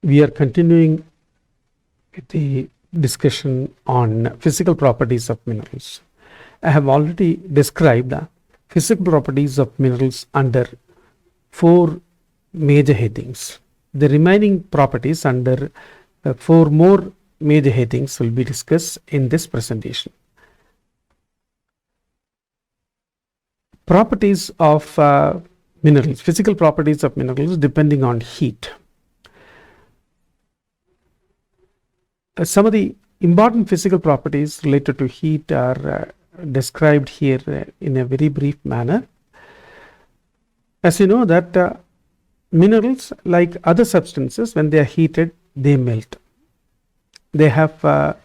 We are continuing the discussion on physical properties of minerals. I have already described the physical properties of minerals under 4 major headings. The remaining properties under 4 more major headings will be discussed in this presentation. Properties of minerals, physical properties of minerals depending on heat. Some of the important physical properties related to heat are described here in a very brief manner. As you know that minerals, like other substances, when they are heated, they melt. They have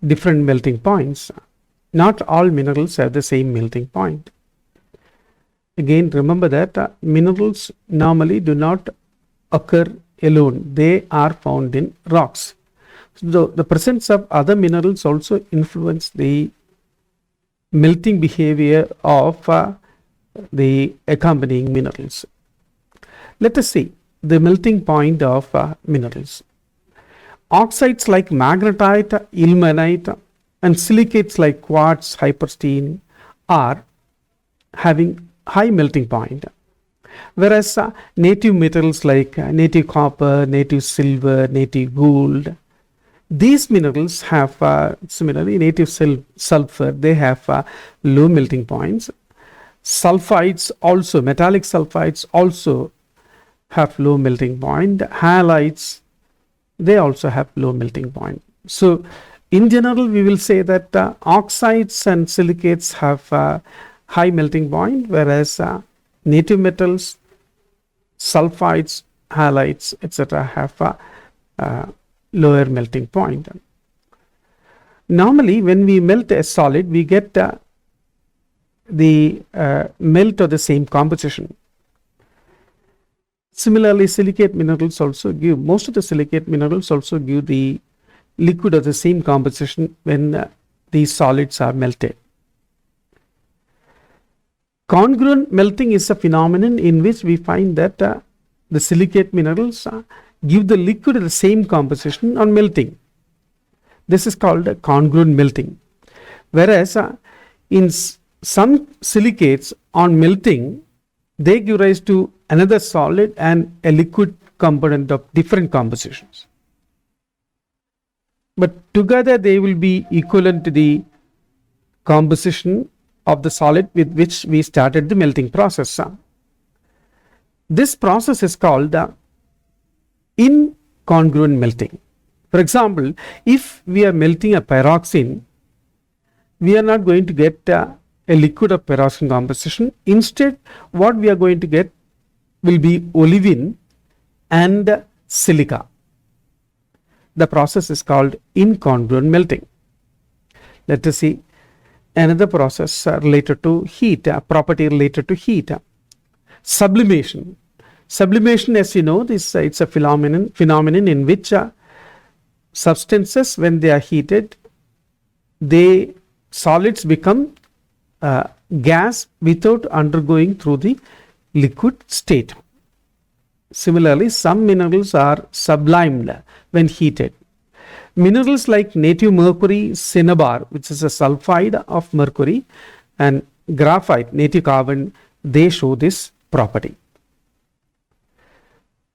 different melting points. Not all minerals have the same melting point. Again, remember that minerals normally do not occur alone. They are found in rocks. So the presence of other minerals also influence the melting behavior of the accompanying minerals. Let us see the melting point of minerals. Oxides like magnetite, ilmenite, and silicates like quartz, hypersthene are having high melting point, whereas native metals like native copper, native silver, native gold, these minerals have similarly native sulfur, they have low melting points. Sulfides also, metallic sulfides also have low melting point. Halides, they also have low melting point. So in general we will say that oxides and silicates have high melting point, whereas native metals, sulfides, halides, etc. have lower melting point. Normally when we melt a solid, we get the melt of the same composition. Similarly, silicate minerals also give, most of the silicate minerals also give the liquid of the same composition when these solids are melted. Congruent melting is a phenomenon in which we find that the silicate minerals give the liquid the same composition on melting. This is called congruent melting. Whereas in some silicates on melting, they give rise to another solid and a liquid component of different compositions. But together they will be equivalent to the composition of the solid with which we started the melting process. This process is called incongruent melting. For example, if we are melting a pyroxene, we are not going to get a liquid of pyroxene composition. Instead, what we are going to get will be olivine and silica. The process is called incongruent melting. Let us see another process related to heat, property related to heat. Sublimation. Sublimation, as you know, it's a phenomenon in which substances, when they are heated, solids become gas without undergoing through the liquid state. Similarly, some minerals are sublimed when heated. Minerals like native mercury, cinnabar, which is a sulfide of mercury, and graphite, native carbon, they show this property.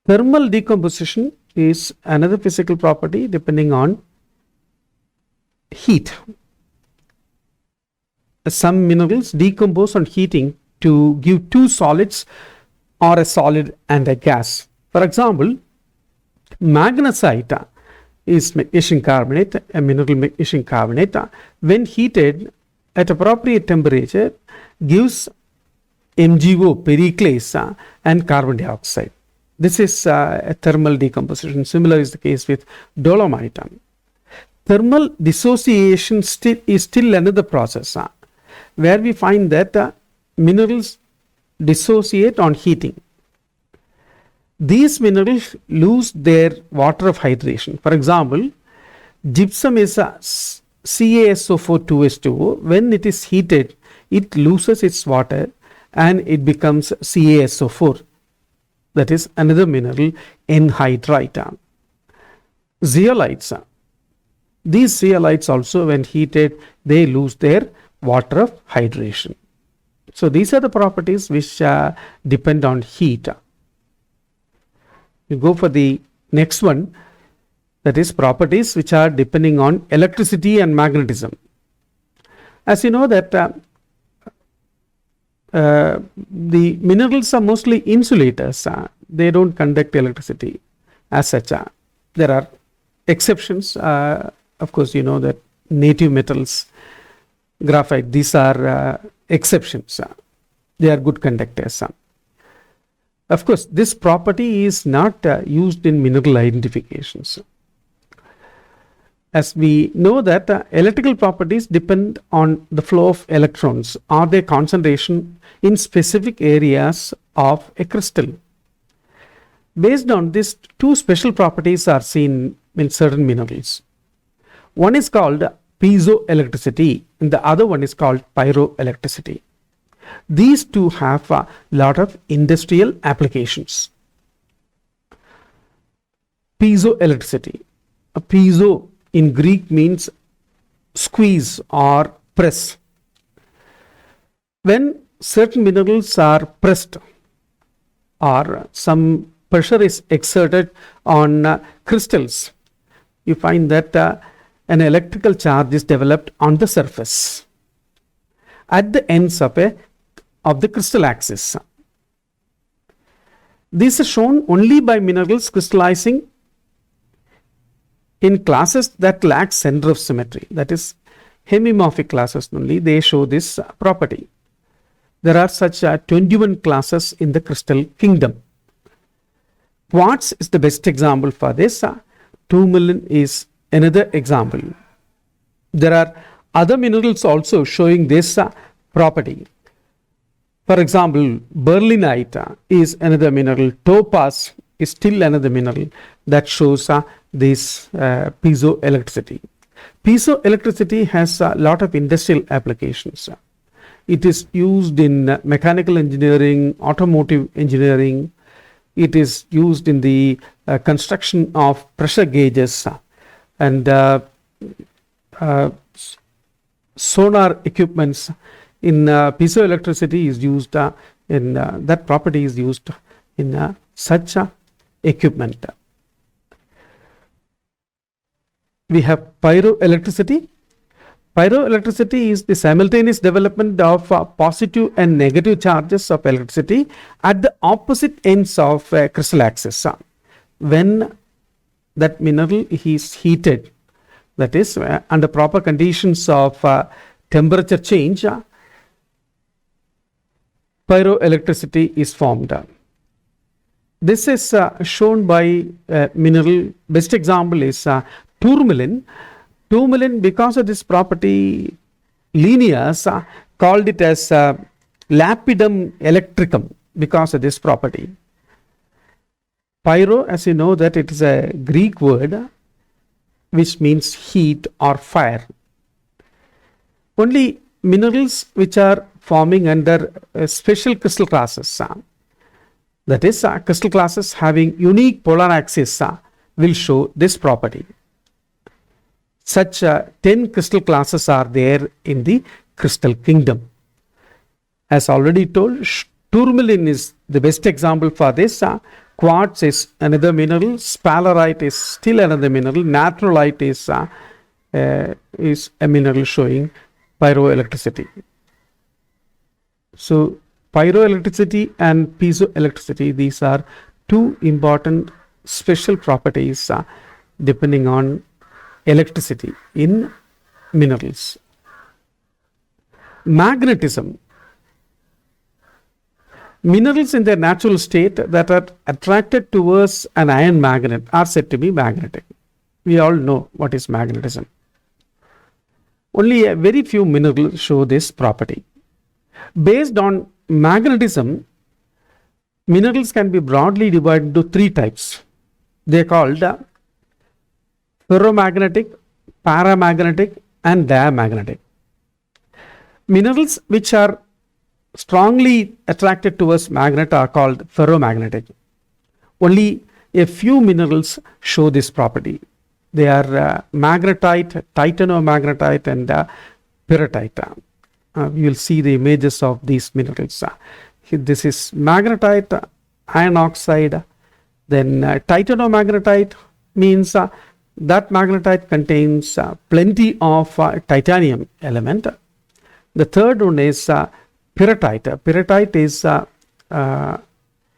Thermal decomposition is another physical property depending on heat. Some minerals decompose on heating to give two solids or a solid and a gas. For example, magnesite is magnesium carbonate, a mineral magnesium carbonate. When heated at appropriate temperature, gives MgO, periclase, and carbon dioxide. This is a thermal decomposition. Similar is the case with dolomite. Thermal dissociation is still another process where we find that minerals dissociate on heating. These minerals lose their water of hydration. For example, gypsum is a CaSO4 2H2O. When it is heated, it loses its water and it becomes CaSO4. That is another mineral, anhydrite. Zeolites. These zeolites also, when heated, they lose their water of hydration. So these are the properties which depend on heat. You go for the next one, that is properties which are depending on electricity and magnetism. As you know that the minerals are mostly insulators. They don't conduct electricity as such. There are exceptions. Of course, you know that native metals, graphite, these are exceptions. They are good conductors. Of course, this property is not used in mineral identifications. As we know that electrical properties depend on the flow of electrons or their concentration in specific areas of a crystal. Based on this, two special properties are seen in certain minerals. One is called piezoelectricity and the other one is called pyroelectricity. These two have a lot of industrial applications. Piezoelectricity. A piezo in Greek means squeeze or press. When certain minerals are pressed or some pressure is exerted on crystals, you find that an electrical charge is developed on the surface at the ends of the crystal axis. This is shown only by minerals crystallizing in classes that lack center of symmetry, that is hemimorphic classes only, they show this property. There are such 21 classes in the crystal kingdom. Quartz is the best example for this. Tourmaline is another example. There are other minerals also showing this property. For example, berlinite is another mineral. Topaz is still another mineral that shows this piezoelectricity. Piezoelectricity has a lot of industrial applications. It is used in mechanical engineering, automotive engineering. It is used in the construction of pressure gauges and sonar equipments. In piezoelectricity is used in that property is used in such equipment. We have pyroelectricity. Pyroelectricity is the simultaneous development of positive and negative charges of electricity at the opposite ends of a crystal axis. When that mineral is heated, that is under proper conditions of temperature change, pyroelectricity is formed. This is shown by mineral. Best example is tourmaline. Tourmaline, because of this property, Linnaeus called it as lapidum electricum because of this property. Pyro, as you know, that it is a Greek word which means heat or fire. Only minerals which are forming under special crystal classes, that is crystal classes having unique polar axis, will show this property. Such 10 crystal classes are there in the crystal kingdom. As already told, tourmaline is the best example for this. Quartz is another mineral. Sphalerite is still another mineral. Natrolite is a mineral showing pyroelectricity. So pyroelectricity and piezoelectricity, these are two important special properties depending on electricity in minerals. Magnetism. Minerals in their natural state that are attracted towards an iron magnet are said to be magnetic. We all know what is magnetism. Only a very few minerals show this property. Based on magnetism, minerals can be broadly divided into three types. They are called ferromagnetic, paramagnetic and diamagnetic. Minerals which are strongly attracted towards magnet are called ferromagnetic. Only a few minerals show this property. They are magnetite, titanomagnetite, and pyrrhotite. You will see the images of these minerals. This is magnetite, iron oxide. Then titanomagnetite means that magnetite contains plenty of titanium element. The third one is pyrrhotite. Pyrrhotite is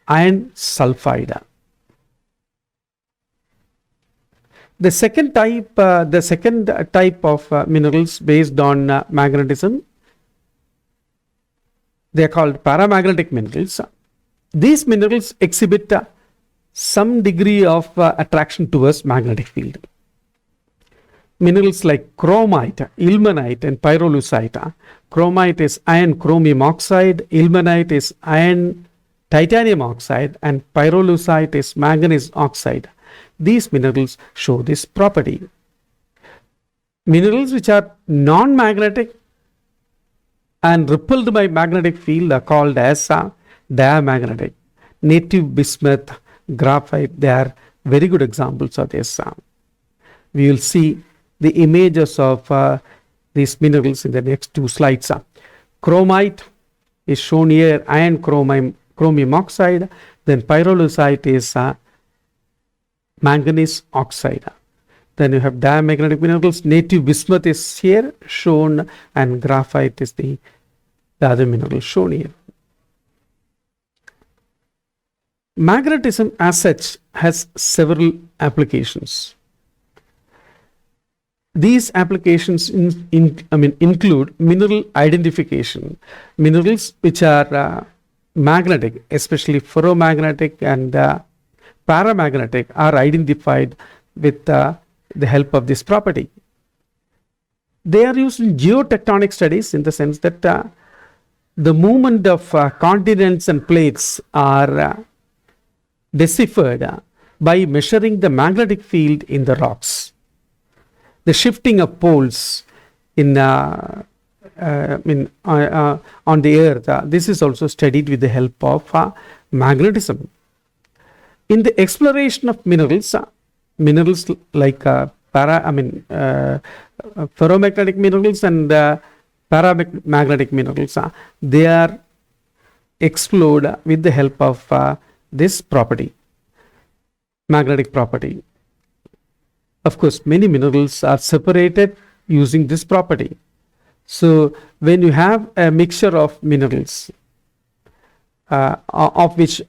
iron sulfide. The second type of minerals based on magnetism, they are called paramagnetic minerals. These minerals exhibit some degree of attraction towards magnetic field. Minerals like chromite, ilmenite, and pyrolusite. Chromite is iron chromium oxide, ilmenite is iron titanium oxide, and pyrolusite is manganese oxide. These minerals show this property. Minerals which are non-magnetic and repelled by magnetic field are called as diamagnetic. Native bismuth, graphite, they are very good examples of this. We will see the images of these minerals in the next two slides. Chromite is shown here, iron chromium oxide. Then pyrolusite is manganese oxide. Then you have diamagnetic minerals. Native bismuth is here shown, and graphite is the other mineral shown here. Magnetism as such has several applications. These applications include mineral identification. Minerals which are magnetic, especially ferromagnetic and paramagnetic, are identified with the help of this property. They are used in geotectonic studies in the sense that the movement of continents and plates are deciphered by measuring the magnetic field in the rocks. The shifting of poles on the earth, this is also studied with the help of magnetism. In the exploration of minerals like ferromagnetic minerals and paramagnetic minerals, they are explored with the help of this property, magnetic property. Of course, many minerals are separated using this property. So when you have a mixture of minerals, of which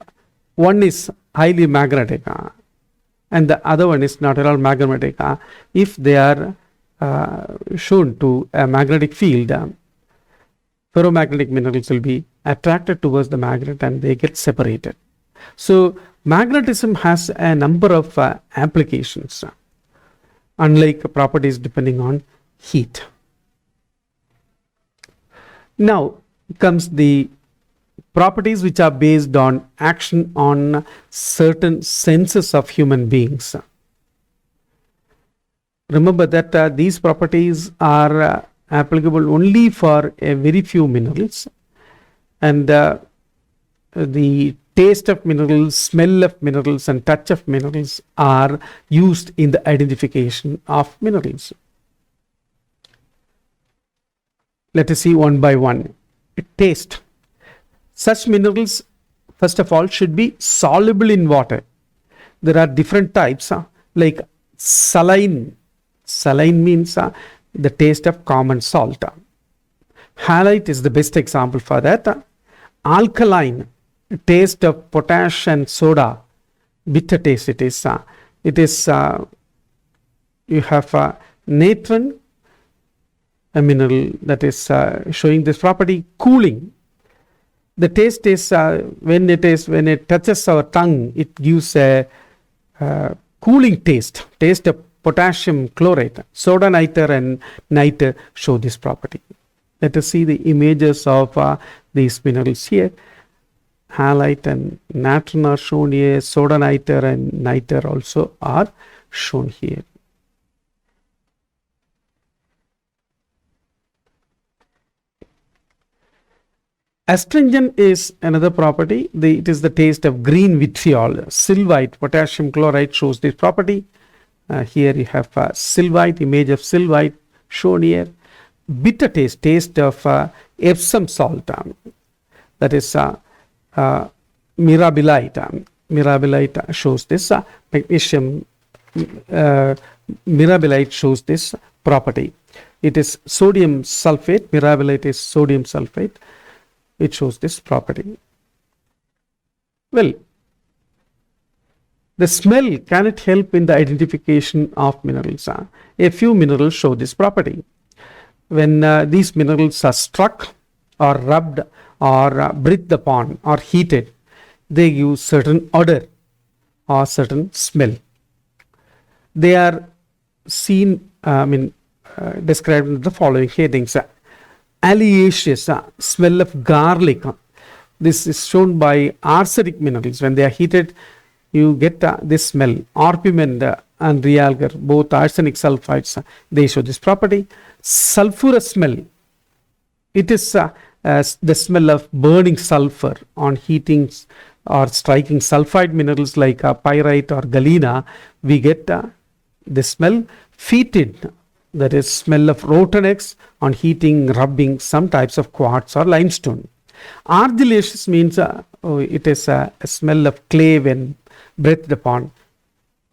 one is highly magnetic and the other one is not at all magnetic, if they are shown to a magnetic field, ferromagnetic minerals will be attracted towards the magnet and they get separated. So magnetism has a number of applications, unlike properties depending on heat. Now comes the properties which are based on action on certain senses of human beings. Remember that these properties are applicable only for a very few minerals, and the taste of minerals, smell of minerals, and touch of minerals are used in the identification of minerals. Let us see one by one. Taste. Such minerals, first of all, should be soluble in water. There are different types, like saline. Saline means the taste of common salt. Halite is the best example for that. Alkaline, taste of potash and soda, bitter taste it is. You have natron, a mineral that is showing this property. Cooling. The taste is when it touches our tongue, it gives a cooling taste of potassium chloride. Soda nitre and nitre show this property. Let us see the images of these minerals here. Halite and natron are shown here. Soda nitre and nitre also are shown here. Astringent is another property. It is the taste of green vitriol. Sylvite, potassium chloride shows this property. Here you have sylvite, image of sylvite shown here. Bitter taste of Epsom salt, that is mirabilite. Mirabilite shows this. Magnesium mirabilite shows this property. It is sodium sulfate. Mirabilite is sodium sulfate. It shows this property. Well, the smell cannot help in the identification of minerals. A few minerals show this property. When these minerals are struck or rubbed or breathed upon or heated, they give certain odor or certain smell. They are seen, described in the following headings. Alliaceous, smell of garlic. This is shown by arsenic minerals. When they are heated, you get this smell. Orpiment and realgar, both arsenic sulfides, they show this property. Sulfurous smell. It is the smell of burning sulfur on heating or striking sulfide minerals like pyrite or galena. We get the smell. Fetid, that is smell of rotten eggs on heating, rubbing some types of quartz or limestone. Argillaceous means it is a smell of clay when breathed upon.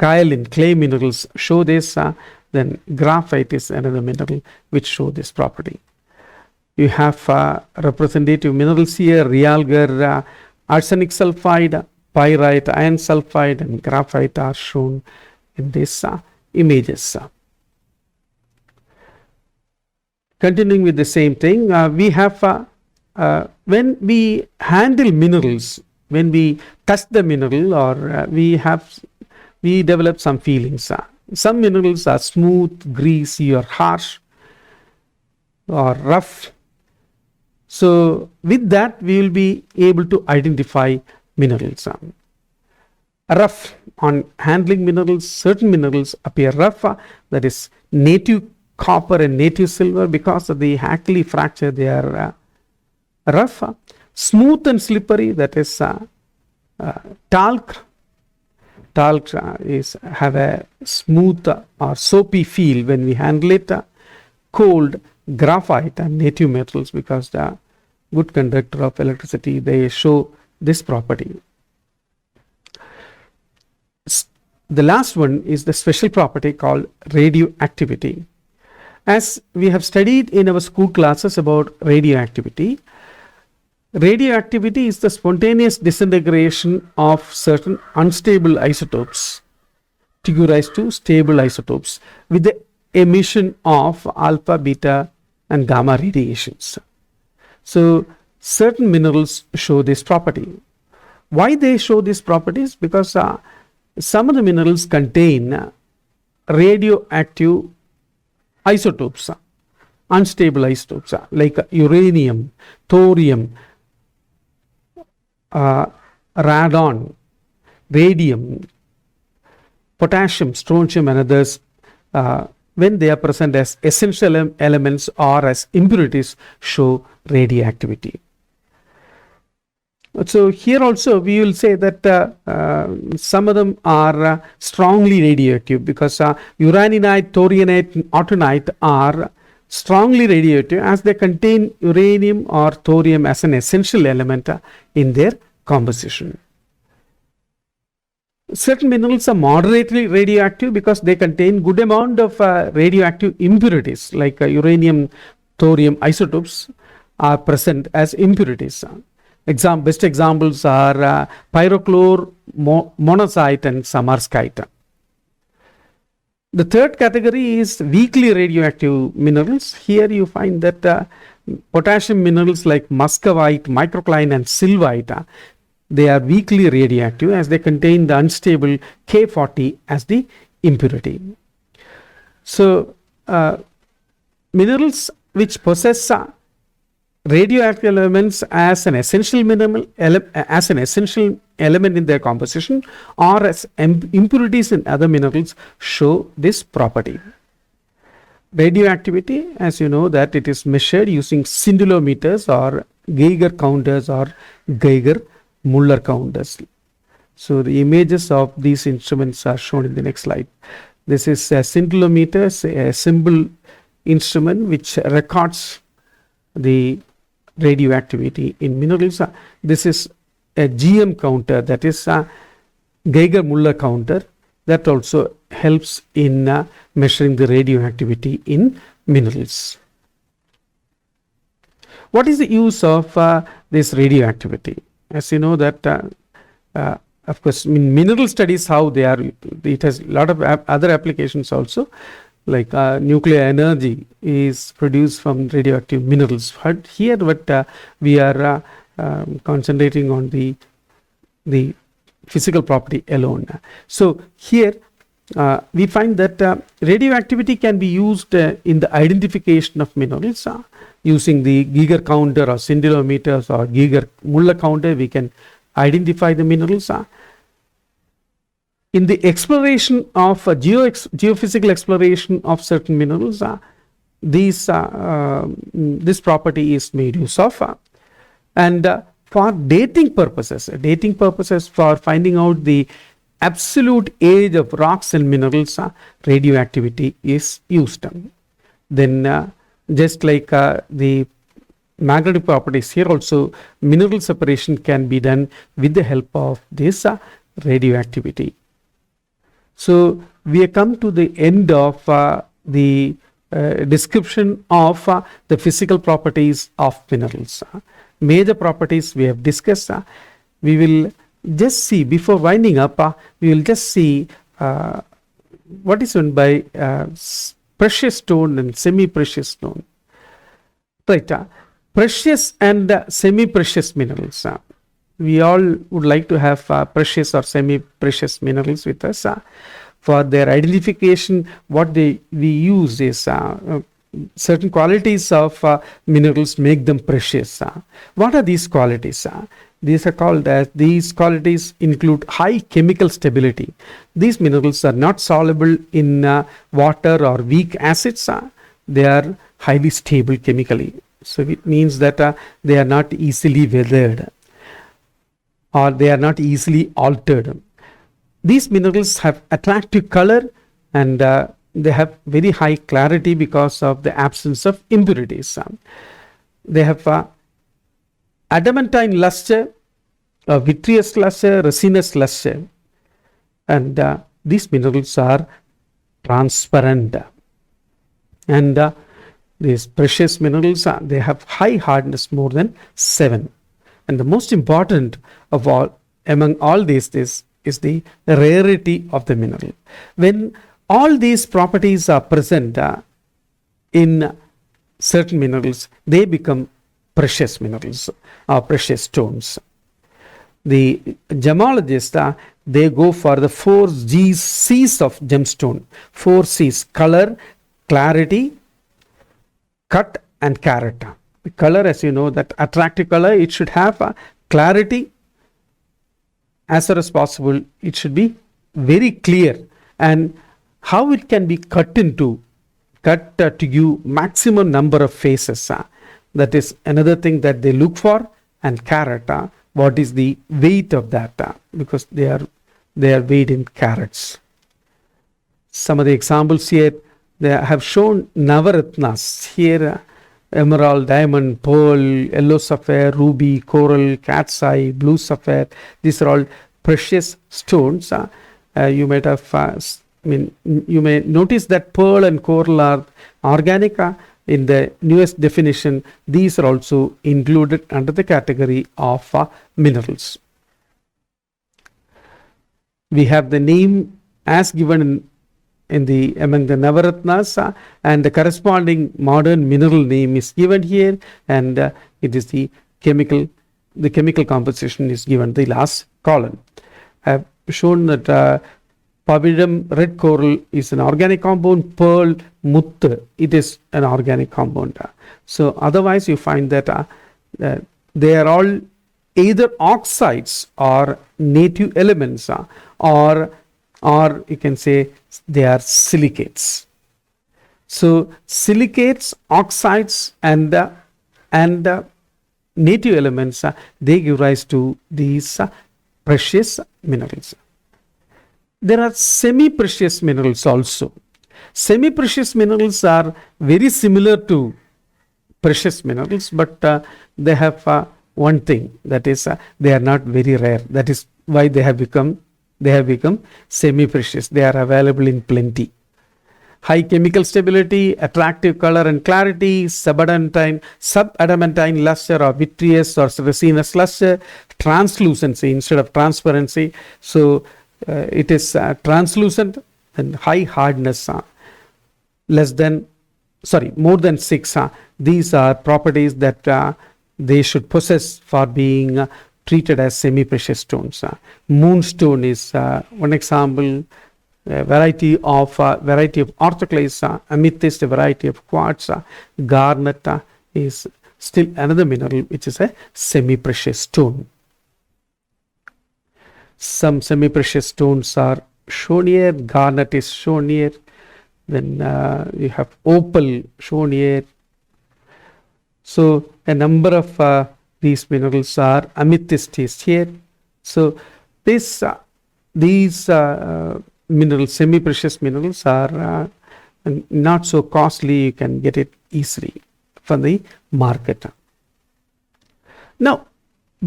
Kaolin, clay minerals show this. Then graphite is another mineral which show this property. You have representative minerals here: realgar, arsenic sulfide, pyrite, iron sulfide, and graphite are shown in these images. Continuing with the same thing, we have when we handle minerals, when we touch the mineral, or we develop some feelings. Some minerals are smooth, greasy, or harsh, or rough. So with that, we will be able to identify minerals. Rough, on handling minerals, certain minerals appear rough. That is native copper and native silver. Because of the Hackley fracture, they are rough. Smooth and slippery, that is talc. Talc have a smooth or soapy feel when we handle it. Cold, graphite and native metals, because they are good conductor of electricity, they show this property. The last one is the special property called radioactivity. As we have studied in our school classes about radioactivity, radioactivity is the spontaneous disintegration of certain unstable isotopes to give rise to stable isotopes with the emission of alpha, beta, and gamma radiations. So certain minerals show this property. Why they show these properties? Because some of the minerals contain radioactive isotopes, unstable isotopes like uranium, thorium, radon, radium, potassium, strontium, and others. When they are present as essential elements or as impurities, show radioactivity. So here also we will say that some of them are strongly radioactive, because uraninite, thorionite, and autunite are strongly radioactive as they contain uranium or thorium as an essential element in their composition. Certain minerals are moderately radioactive because they contain good amount of radioactive impurities, like uranium, thorium isotopes are present as impurities. Best examples are pyrochlore, monazite, and samarskite. The third category is weakly radioactive minerals. Here you find that potassium minerals like muscovite, microcline, and sylvite, they are weakly radioactive as they contain the unstable K40 as the impurity. So minerals which possess radioactive elements as an essential element in their composition, or as impurities in other minerals, show this property. Radioactivity, as you know, that it is measured using scintillometers or Geiger counters or Geiger Muller counters. So the images of these instruments are shown in the next slide. This is a scintillometer, a simple instrument which records the radioactivity in minerals. This is a GM counter, that is a Geiger-Muller counter, that also helps in measuring the radioactivity in minerals. What is the use of this radioactivity? As you know that of course in mineral studies, how they are, it has a lot of other applications also, like nuclear energy is produced from radioactive minerals. But here we are concentrating on the physical property alone. So here we find that radioactivity can be used in the identification of minerals using the Geiger counter or scintillometers or Geiger-Muller counter. We can identify the minerals. In the exploration of geophysical exploration of certain minerals, this property is made use of, and for dating purposes for finding out the absolute age of rocks and minerals, radioactivity is used. Then just like the magnetic properties, here also mineral separation can be done with the help of this radioactivity. So we have come to the end of the description of the physical properties of minerals. Major properties we have discussed. We will just see, before winding up, we will just see what is meant by precious stone and semi-precious stone. Right. Precious and semi-precious minerals. We all would like to have precious or semi-precious minerals with us. For their identification, what we use is certain qualities of minerals make them precious. What are these qualities? These are called as, these qualities include high chemical stability. These minerals are not soluble in water or weak acids. They are highly stable chemically. So it means that they are not easily weathered, or they are not easily altered. These minerals have attractive color, and they have very high clarity because of the absence of impurities. They have adamantine luster, vitreous luster, resinous luster, and these minerals are transparent. And these precious minerals, they have high hardness, more than 7. And the most important of all, among all these, is the rarity of the mineral. When all these properties are present in certain minerals, they become precious minerals or precious stones. The gemologists, they go for the 4 C's of gemstone. 4 C's: color, clarity, cut, and carat. The color, as you know, that attractive color, it should have clarity. As far as possible, it should be very clear, and how it can be cut to give maximum number of faces. That is another thing that they look for. And carat, what is the weight of that? Because they are weighed in carats. Some of the examples here, they have shown Navaratnas. Here, emerald, diamond, pearl, yellow sapphire, ruby, coral, cat's eye, blue sapphire. These are all precious stones. You might have, you may notice that pearl and coral are organic. In the newest definition, these are also included under the category of minerals. We have the name as given among the Navaratnas, and the corresponding modern mineral name is given here, and it is the chemical composition is given the last column. I have shown that Pabidum red coral is an organic compound. Pearl, muttu, it is an organic compound. So otherwise you find that they are all either oxides or native elements, or you can say they are silicates. So silicates, oxides, and native elements, they give rise to these precious minerals. There are semi-precious minerals also. Semi-precious minerals are very similar to precious minerals, but they have one thing, that is they are not very rare. That is why they have become semi-precious. They are available in plenty. High chemical stability, attractive color and clarity, subadamantine luster or vitreous or resinous luster, translucency instead of transparency. So it is translucent, and high hardness, more than 6. These are properties that they should possess for being treated as semi-precious stones. Moonstone is one example. Variety of orthoclase, amethyst, a variety of quartz, garnet is still another mineral which is a semi-precious stone. Some semi-precious stones are shown here. Garnet is shown here. Then you have opal shown here. So a number of these minerals are. Amethyst is here. So these minerals, semi-precious minerals, are not so costly. You can get it easily from the market. Now,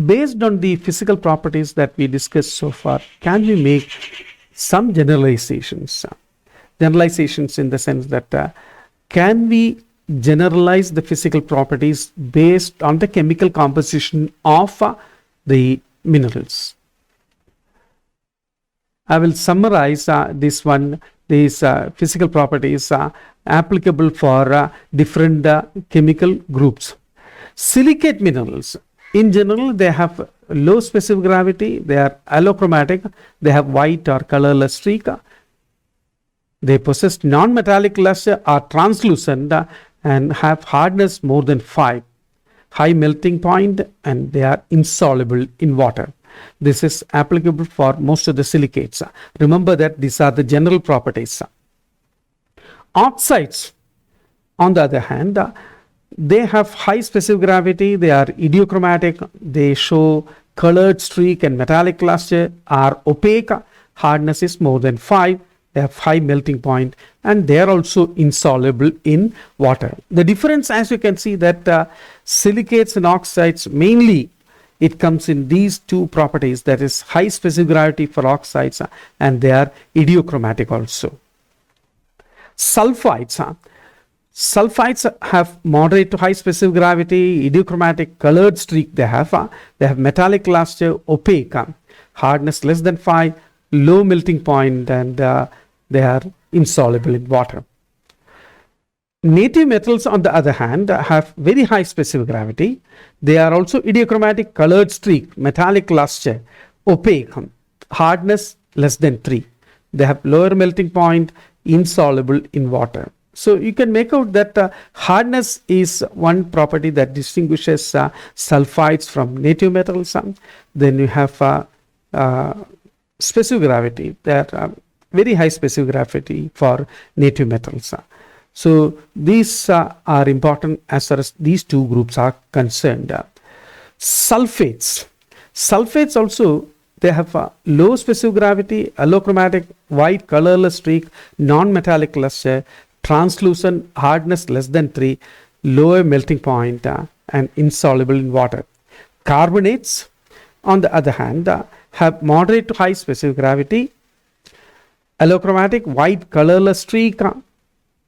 based on the physical properties that we discussed so far, can we make some generalizations? Generalizations in the sense that can we generalize the physical properties based on the chemical composition of the minerals? I will summarize these physical properties applicable for different chemical groups. Silicate minerals, in general, they have low specific gravity, they are allochromatic, they have white or colorless streak, they possess non-metallic luster, are translucent, and have hardness more than 5, high melting point, and they are insoluble in water. This is applicable for most of the silicates. Remember that these are the general properties. Oxides, on the other hand, they have high specific gravity, they are idiochromatic, they show colored streak and metallic luster, are opaque, hardness is more than 5, they have high melting point, and they are also insoluble in water. The difference, as you can see, that silicates and oxides, mainly it comes in these two properties, that is high specific gravity for oxides and they are idiochromatic also. Sulfides have moderate to high specific gravity, idiochromatic, colored streak they have metallic luster, opaque, hardness less than 5, low melting point, and they are insoluble in water. Native metals, on the other hand, have very high specific gravity. They are also idiochromatic, colored streak, metallic luster, opaque, hardness less than 3. They have lower melting point, insoluble in water. So you can make out that hardness is one property that distinguishes sulfides from native metals. Then you have specific gravity, that very high specific gravity for native metals. So these are important as far as these two groups are concerned. Sulfates also, they have low specific gravity, allochromatic, white colorless streak, non-metallic luster, translucent, hardness less than 3, lower melting point, and insoluble in water. Carbonates, on the other hand, have moderate to high specific gravity, allochromatic, white colorless streak,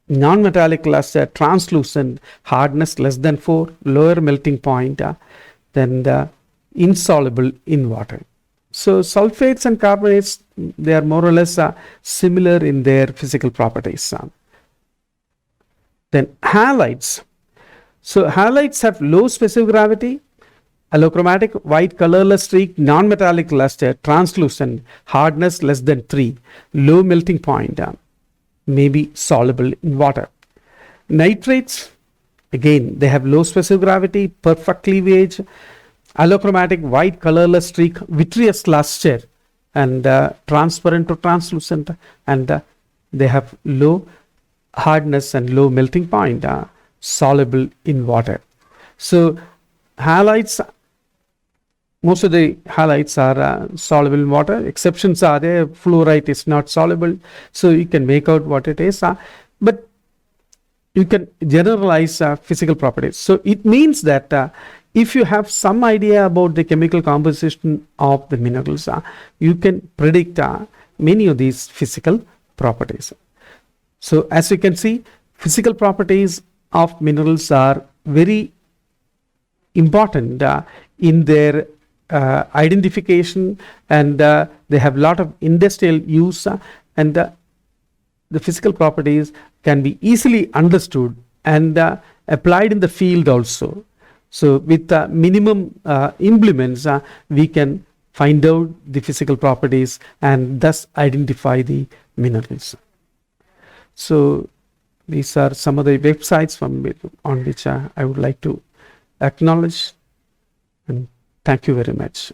non-metallic luster, translucent, hardness less than 4, lower melting point, then insoluble in water. So sulfates and carbonates, they are more or less similar in their physical properties. Then halides. So halides have low specific gravity, allochromatic, white colorless streak, non-metallic luster, translucent, hardness less than 3, low melting point, may be soluble in water. Nitrates, again, they have low specific gravity, perfect cleavage, allochromatic, white colorless streak, vitreous luster, and transparent to translucent, and they have low hardness and low melting point, soluble in water. So halides most of the halides are soluble in water. Exceptions are there. Fluorite is not soluble, so you can make out what it is. But you can generalize physical properties. So it means that if you have some idea about the chemical composition of the minerals, you can predict many of these physical properties. So as you can see, physical properties of minerals are very important in their identification, and they have a lot of industrial use, and the physical properties can be easily understood and applied in the field also. So with minimum implements, we can find out the physical properties and thus identify the minerals. So these are some of the websites on which I would like to acknowledge, and thank you very much.